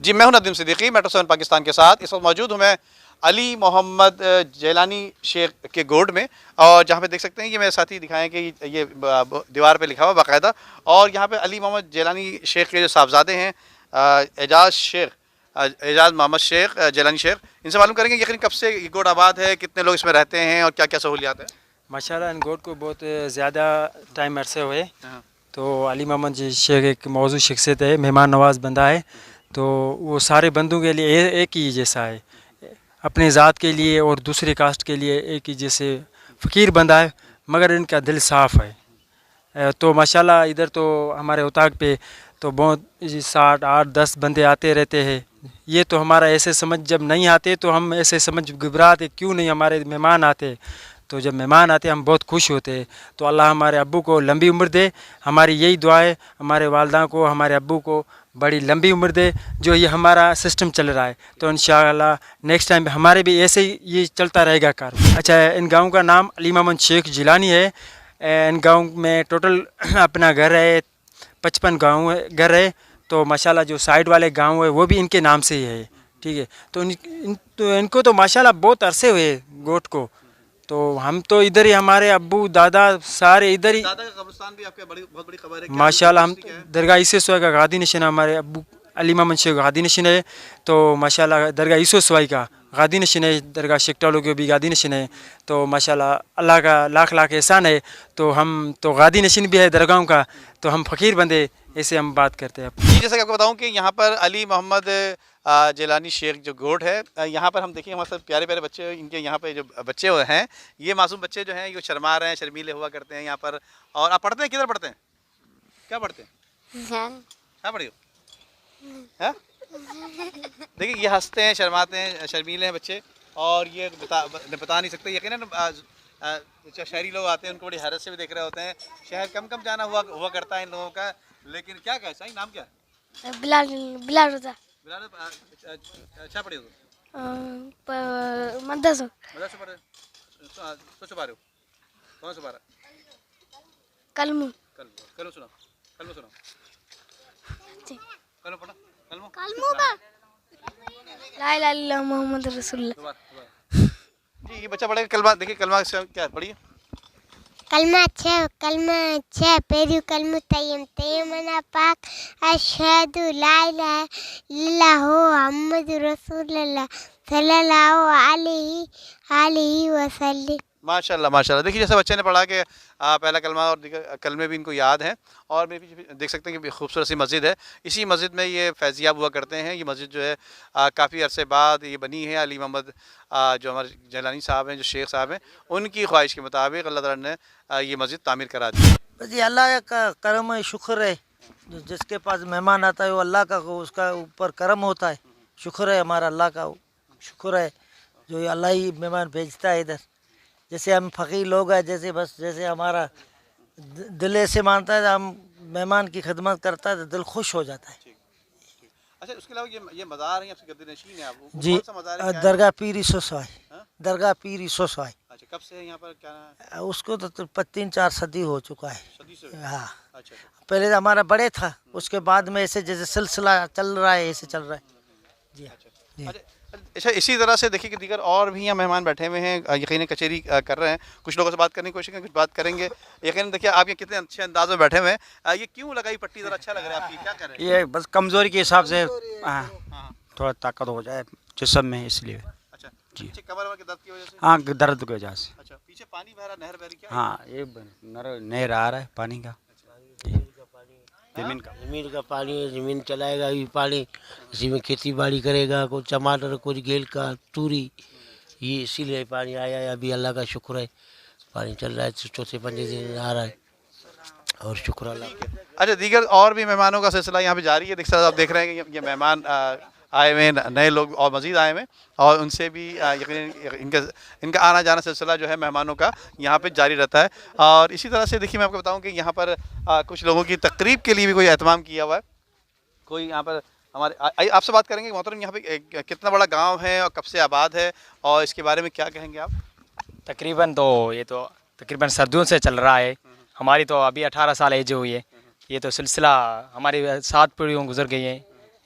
جی میں ہوں ندیم صدیقی میٹرو 7 پاکستان کے ساتھ. اس وقت موجود ہوں میں علی محمد جیلانی شیخ کے گوڈ میں, اور جہاں پہ دیکھ سکتے ہیں یہ میرے ساتھی دکھائیں کہ یہ دیوار پہ لکھا ہوا باقاعدہ, اور یہاں پہ علی محمد جیلانی شیخ کے جو صاحبزادے ہیں اعجاز محمد شیخ جیلانی شیخ, ان سے معلوم کریں گے یقیناً کب سے یہ گوڈ آباد ہے, کتنے لوگ اس میں رہتے ہیں اور کیا کیا سہولیات ہیں. ماشاءاللہ ان گوڈ کو بہت زیادہ ٹائم عرصے ہوئے. تو علی محمد جی شیخ ایک موضوع شخصیت ہے, مہمان نواز بندہ ہے. تو وہ سارے بندوں کے لیے ایک ہی جیسا ہے, اپنے ذات کے لیے اور دوسرے کاسٹ کے لیے ایک ہی جیسے فقیر بندہ ہے, مگر ان کا دل صاف ہے. تو ماشاءاللہ ادھر تو ہمارے اتاق پہ تو بہت 60 8 10 بندے آتے رہتے ہیں. یہ تو ہمارا ایسے سمجھ جب نہیں آتے تو ہم ایسے سمجھ گھبراتے کیوں نہیں ہمارے مہمان آتے. تو جب مہمان آتے ہم بہت خوش ہوتے. تو اللہ ہمارے ابو کو لمبی عمر دے, ہماری یہی دعا ہے. ہمارے والدہ کو ہمارے ابو کو بڑی لمبی عمر دے, جو یہ ہمارا سسٹم چل رہا ہے. تو انشاءاللہ نیکسٹ ٹائم ہمارے بھی ایسے ہی یہ چلتا رہے گا کار. اچھا, ان گاؤں کا نام علی محمد شیخ جیلانی ہے. ان گاؤں میں ٹوٹل اپنا گھر ہے 55 گھر ہے. تو ماشاءاللہ جو سائڈ والے گاؤں ہے وہ بھی ان کے نام سے ہی ہے. ٹھیک ہے, تو ان کو تو ماشاءاللہ بہت عرصے ہوئے گوٹ کو. تو ہم تو ادھر ہی, ہمارے ابو دادا سارے ادھر ہی. دادا کا قبرستان بھی آپ کے بہت بڑی خبر ہے ماشاءاللہ ہم درگاہ عیسی سوائی کا غادی نشین, ہمارے ابو علی محمد شیخ غادی نشین ہے. تو ماشاءاللہ درگاہ عیسی سوائی کا غادی نشین ہے, درگاہ شیخ ٹالو کے بھی غادی نشین ہے. تو ماشاءاللہ اللہ کا لاکھ لاکھ احسان ہے. تو ہم تو غادی نشین بھی ہے درگاہوں کا, تو ہم فقیر بندے ایسے ہم بات کرتے ہیں. جی جیسا کہ آپ کو بتاؤں کہ یہاں پر علی محمد جیلانی شیخ جو گوڈ ہے, یہاں پر ہم دیکھیں ہمارے ساتھ پیارے پیارے بچے, ان کے یہاں پہ جو بچے ہیں یہ معصوم بچے جو ہیں یہ شرما رہے ہیں, شرمیلے ہوا کرتے ہیں یہاں پر. اور آپ پڑھتے ہیں, کدھر پڑھتے ہیں, کیا پڑھتے ہیں, کیا پڑھی ہو؟ دیکھیں یہ ہنستے ہیں, شرماتے ہیں, شرمیلے ہیں بچے, اور یہ بتا نہیں سکتے. یقیناً شہری لوگ آتے ہیں ان کو بڑی حیرت سے بھی دیکھ رہے ہوتے ہیں. شہر کم کم جانا ہوا کرتا ہے ان لوگوں کا, لیکن کیا کہا صحیح نام کیا ہے؟ بلال رضا. بلال اچھا پڑھی ہو, مدرسہ مدرسہ پڑھ رہے ہو, سوچ پا رہے ہو, کون سا پارا, کلمو کلمہ سناؤ, کلمہ سناؤ, کلمہ پڑھا, کلمو کا لا الہ الا اللہ محمد رسول اللہ. جی یہ بچہ پڑھے گا کلمہ. دیکھیے کلمہ کیا پڑھیے. کلمہ اچھا پیرو کلمہ طیب پاک اشہد لا الہ الا اللہ محمد رسول اللہ صلی اللہ علیہ وسلم. ماشاء اللہ ماشاء اللہ. دیکھیے جیسے بچے نے پڑھا کہ پہلا کلمہ اور دیگر کلمے بھی ان کو یاد ہیں. اور میرے پیچھے دیکھ سکتے ہیں کہ خوبصورت سی مسجد ہے. اسی مسجد میں یہ فیضیاب ہوا کرتے ہیں. یہ مسجد جو ہے کافی عرصے بعد یہ بنی ہے. علی محمد جو ہمارے جیلانی صاحب ہیں, جو شیخ صاحب ہیں, ان کی خواہش کے مطابق اللہ تعالیٰ نے یہ مسجد تعمیر کرا دی. جی اللہ کا کرم ہے, شکر ہے. جس کے پاس مہمان آتا ہے وہ اللہ کا, اس کا اوپر کرم ہوتا ہے. شکر ہے ہمارا اللہ کا, شکر ہے جو اللہ ہی مہمان بھیجتا ہے ادھر. جیسے ہم فقیر لوگ ہیں, جیسے ہمارا دل ایسے مانتا ہے, ہم مہمان کی خدمت کرتا ہے تو دل خوش ہو جاتا ہے. اچھا اس کے علاوہ یہ مزار ہیں, آپ سے گدی نشین ہے آپ, جی درگاہ پیر عیسی سوائی, درگاہ پیر عیسی سوائی. اچھا کب سے یہاں پر کیا ہے؟ اس کو تو 3-4 صدی ہو چکا ہے. صدی سے. ہاں اچھا پہلے ہمارا بڑے تھا, اس کے بعد میں ایسے جیسے سلسلہ چل رہا ہے ایسے چل رہا ہے. جی اچھا اسی طرح سے دیکھیے کہ دیگر اور بھی یہاں مہمان بیٹھے ہوئے ہیں, یقیناً کچہری کر رہے ہیں. کچھ لوگوں سے بات کرنے کی کوشش کریں, کچھ بات کریں گے. یقیناً دیکھیے آپ یہ کتنے اچھے انداز میں بیٹھے ہوئے ہیں. یہ کیوں لگائی پٹی, ذرا اچھا لگ رہا ہے آپ کی, کیا کر رہے ہیں؟ یہ بس کمزوری کے حساب سے تھوڑا طاقت ہو جائے جسم میں, اس لیے. اچھا پیچھے کمر کے درد کی وجہ سے, ہاں درد کی وجہ سے. اچھا پیچھے پانی بہ رہا, نہر بہ رہی کیا؟ ہاں یہ نہر آ رہا ہے پانی کا, زمین کا پانی ہے, زمین چلائے گا ابھی پانی, اسی میں کھیتی باڑی کرے گا, کوئی ٹماٹر, کوئی گیل کا, توری, یہ اسی لیے پانی آیا ہے. ابھی اللہ کا شکر ہے پانی چل رہا ہے, 4-5 دن آ رہا ہے, اور شکر اللہ کا. اچھا دیگر اور بھی مہمانوں کا سلسلہ یہاں پہ جاری ہے. دیکھ آپ دیکھ رہے ہیں کہ یہ مہمان آئے ہوئے ہیں, نئے لوگ اور مزید آئے ہوئے ہیں, اور ان سے بھی یقیناً ان کا آنا جانا سلسلہ جو ہے مہمانوں کا یہاں پہ جاری رہتا ہے. اور اسی طرح سے دیکھیے میں آپ کو بتاؤں کہ یہاں پر کچھ لوگوں کی تقریب کے لیے بھی کوئی اہتمام کیا ہوا ہے. کوئی یہاں پر ہمارے آپ سے بات کریں گے محترم, یہاں پہ کتنا بڑا گاؤں ہے اور کب سے آباد ہے, اور اس کے بارے میں کیا کہیں گے آپ؟ تقریباً تو یہ تو تقریباً سردیوں سے چل رہا ہے. ہماری تو ابھی 18 سال ایج ہوئی ہے. یہ تو سلسلہ ہماری 7 پیڑھیوں گزر گئی ہیں.